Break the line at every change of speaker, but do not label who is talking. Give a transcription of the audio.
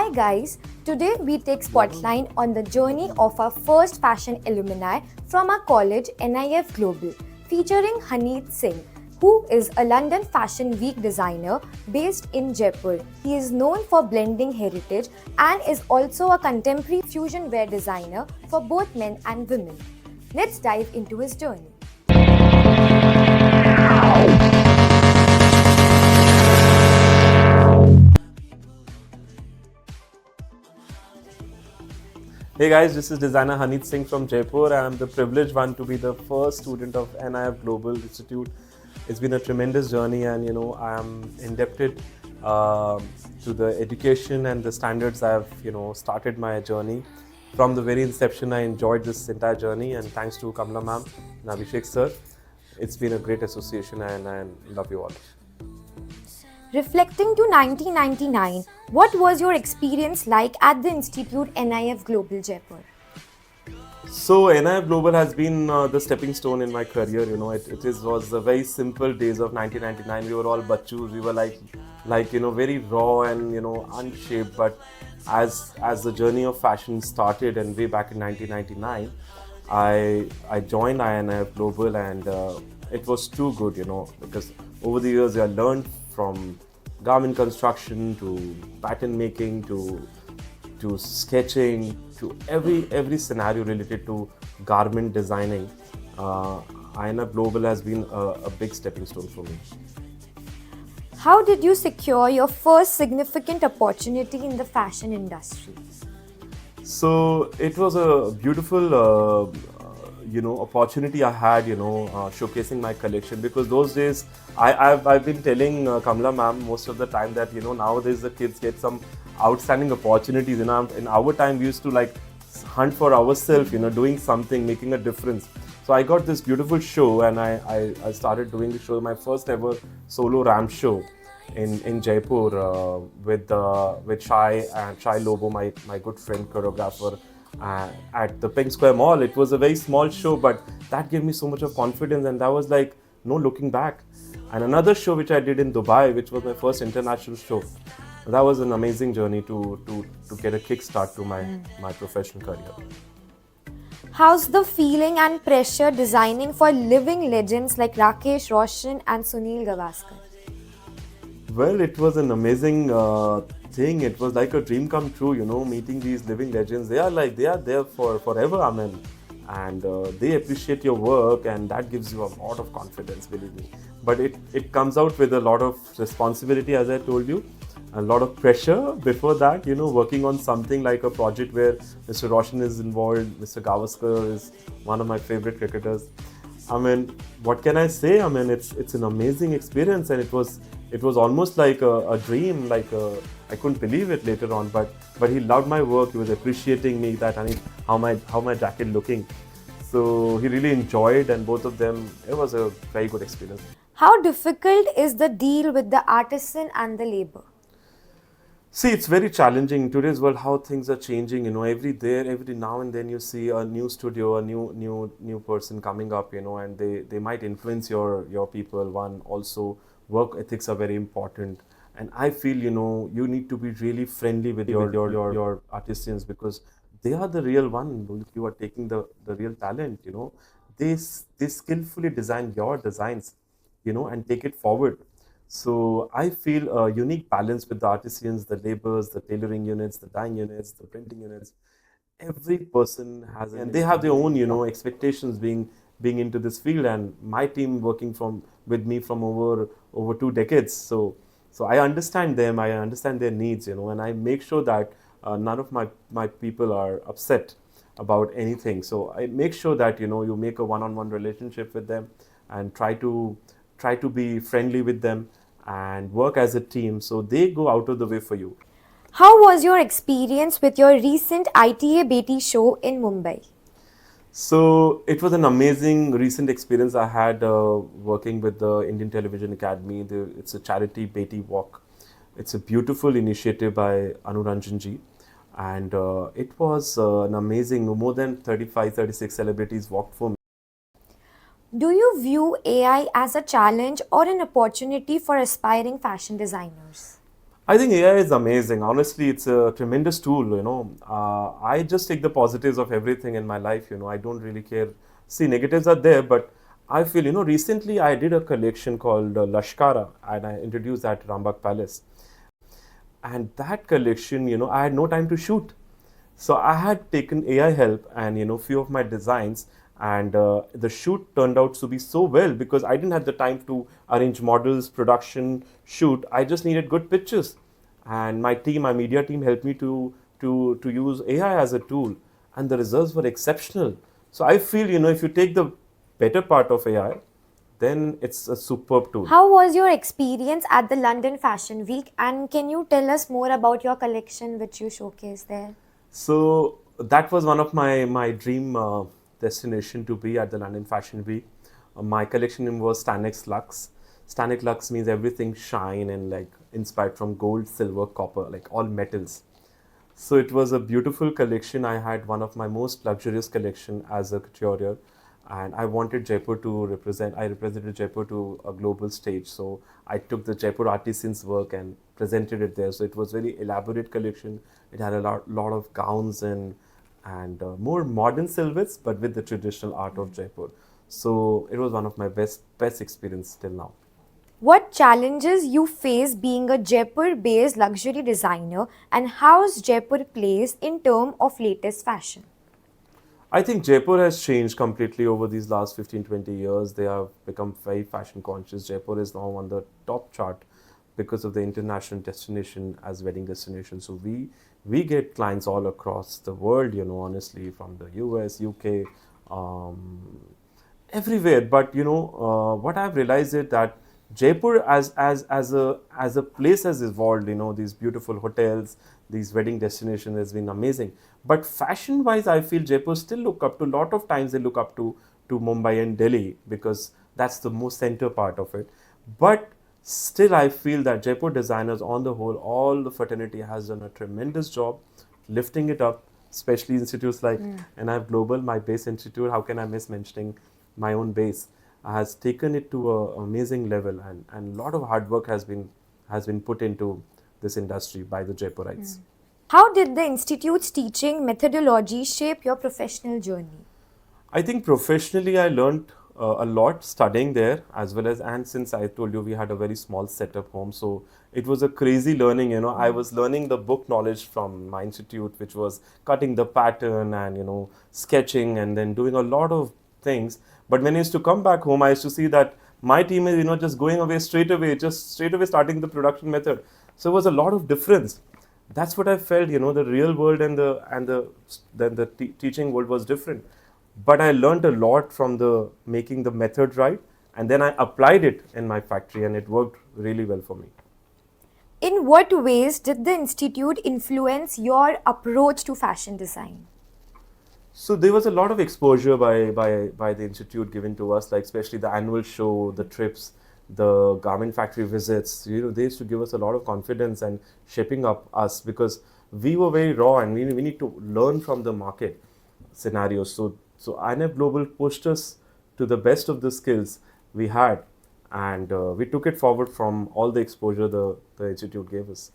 Hi guys, today we take spotlight on the journey of our first fashion alumni from our college NIF Global, featuring HANEET Singh, who is a London Fashion Week designer based in Jaipur. He is known for blending heritage and is also a contemporary fusion wear designer for both men and women. Let's dive into his journey.
Hey guys, this is designer HANEET Singh from Jaipur. I am the privileged one to be the first student of NIF Global Institute. It's been a tremendous journey, and I am indebted to the education and the standards I've started my journey. From the very inception, I enjoyed this entire journey, and thanks to Kamla ma'am and Abhishek sir, it's been a great association, and I love you all.
Reflecting to 1999, what was your experience like at the Institute NIF Global Jaipur?
So NIF Global has been the stepping stone in my career. Was the very simple days of 1999. We were all bachus. We were like very raw and unshaped. But as the journey of fashion started, and way back in 1999, I joined NIF Global, and it was too good. Because over the years I learned from garment construction to pattern making to sketching to every scenario related to garment designing. INF Global has been a big stepping stone for me.
How did you secure your first significant opportunity in the fashion industry?
So it was a beautiful opportunity I had, showcasing my collection, because those days I've been telling Kamla ma'am most of the time that nowadays the kids get some outstanding opportunities. In our time we used to hunt for ourselves, doing something, making a difference. So I got this beautiful show, and I started doing the show, my first ever solo ramp show in Jaipur with Shai Lobo, my good friend choreographer, at the Pink Square Mall. It was a very small show, but that gave me so much of confidence, and that was like no looking back. And another show which I did in Dubai, which was my first international show. That was an amazing journey to get a kickstart to my professional career.
How's the feeling and pressure designing for living legends like Rakesh Roshan and Sunil Gavaskar?
Well, it was an amazing thing. It was like a dream come true, meeting these living legends. They are there for forever, Amen. And they appreciate your work, and that gives you a lot of confidence, believe me. But it comes out with a lot of responsibility, as I told you, a lot of pressure before that, working on something like a project where Mr. Roshan is involved. Mr. Gavaskar is one of my favorite cricketers. I mean, what can I say? I mean, it's an amazing experience, and it was almost like a dream. I couldn't believe it later on, but he loved my work. He was appreciating me, that how my jacket looking. So he really enjoyed, and both of them, it was a very good experience.
How difficult is the deal with the artisan and the labor?
See, it's very challenging in today's world, how things are changing. Every now and then you see a new studio, a new person coming up, and they might influence your people. One, also work ethics are very important, and I feel you need to be really friendly with your artisans, because they are the real one. You are taking the real talent. They skillfully design your designs, and take it forward. So I feel a unique balance with the artisans, the laborers, the tailoring units, the dyeing units, the printing units. Every person has, and they have their own, expectations being into this field. And my team working with me from over 2 decades. So I understand them. I understand their needs, and I make sure that none of my people are upset about anything. So I make sure that you make a one-on-one relationship with them, and try to be friendly with them and work as a team, so they go out of the way for you.
How was your experience with your recent ITA Beti show in Mumbai?
So it was an amazing recent experience I had working with the Indian Television Academy. It's a charity Beti Walk. It's a beautiful initiative by Anuranjan ji, and it was an amazing, more than 36 celebrities walked for me.
Do you view AI as a challenge or an opportunity for aspiring fashion designers?
I think AI is amazing. Honestly, it's a tremendous tool. I just take the positives of everything in my life. I don't really care. See, negatives are there, but I feel, recently I did a collection called Lashkara, and I introduced that at Rambagh Palace. And that collection, I had no time to shoot. So I had taken AI help and, few of my designs, and the shoot turned out to be so well because I didn't have the time to arrange models, production, shoot. I just needed good pictures, and my media team helped me to use AI as a tool, and the results were exceptional. So I feel, if you take the better part of AI, then it's a superb tool.
How was your experience at the London Fashion Week, and can you tell us more about your collection which you showcased there?
So that was one of my dream destination to be at the London Fashion Week. My collection name was Stanex Lux. Stanex Lux means everything shine and like inspired from gold, silver, copper, like all metals. So it was a beautiful collection. I had one of my most luxurious collection as a couturier, and I wanted Jaipur to represent. I represented Jaipur to a global stage. So I took the Jaipur artisans' work and presented it there. So it was very elaborate collection. It had a lot of gowns and more modern silhouettes, but with the traditional art of Jaipur. So it was one of my best experience till now.
What challenges you face being a Jaipur-based luxury designer, and how's Jaipur placed in terms of latest fashion?
I think Jaipur has changed completely over these last 15-20 years. They have become very fashion conscious. Jaipur is now on the top chart because of the international destination as wedding destination. So we get clients all across the world, honestly, from the US, UK, everywhere. But what I've realized is that Jaipur as a place has evolved. These beautiful hotels, these wedding destinations has been amazing. But fashion wise, I feel Jaipur still look up to, lot of times they look up to Mumbai and Delhi because that's the most center part of it. But still I feel that Jaipur designers on the whole, all the fraternity has done a tremendous job lifting it up, especially institutes like NIF Global, my base institute. How can I miss mentioning my own base? Has taken it to an amazing level, and a lot of hard work has been put into this industry by the Jaipurites.
How did the institute's teaching methodology shape your professional journey?
I think professionally I learned a lot studying there as well as, and since I told you we had a very small setup home, so it was a crazy learning. I was learning the book knowledge from my institute, which was cutting the pattern and sketching and then doing a lot of things. But when I used to come back home, I used to see that my team is just going away just straight away starting the production method. So it was a lot of difference. That's what I felt. The real world and the teaching world was different. But I learned a lot from the making the method right, and then I applied it in my factory, and it worked really well for me.
In what ways did the institute influence your approach to fashion design?
So there was a lot of exposure by the institute given to us, like especially the annual show, the trips, the garment factory visits. They used to give us a lot of confidence and shaping up us because we were very raw and we need to learn from the market scenarios. So INF Global pushed us to the best of the skills we had, and we took it forward from all the exposure the institute gave us.